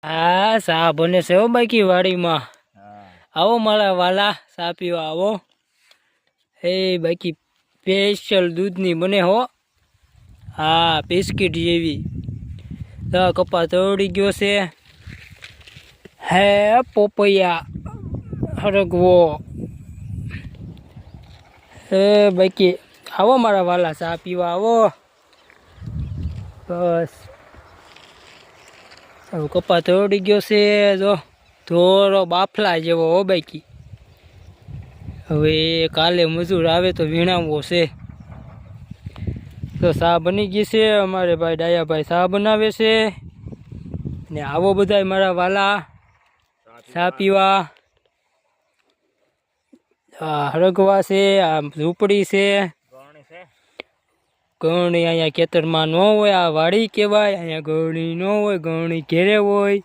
હા સા બને છે હો બાકી વાડીમાં. આવો મારા વાલા સા પીવા આવો. એ બાકી સ્પેશિયલ દૂધની બને હો. હા બિસ્કિટ જેવી. કપા તોડી ગયો છે. હે પોપૈયા હરગવો. બાકી આવો મારા વાલા સા પીવા આવો. બસ કપા તોડી ગયો છે. જો ધોરો બાફલા જેવો હો બાકી. હવે કાલે મજૂર આવે તો વીણાવવો છે. તો સા બની ગઈ છે. અમારે ભાઈ ડાયાભાઈ સા બનાવે છે. ને આવો બધા મારા વાલા સા પીવા. આ હરગવા છે, આ ઝૂંપડી છે. ગરણી અહીંયા ખેતરમાં ન હોય, આ વાડી કહેવાય. અહીંયા ગરણી ન હોય, ગરણી ઘેરે હોય.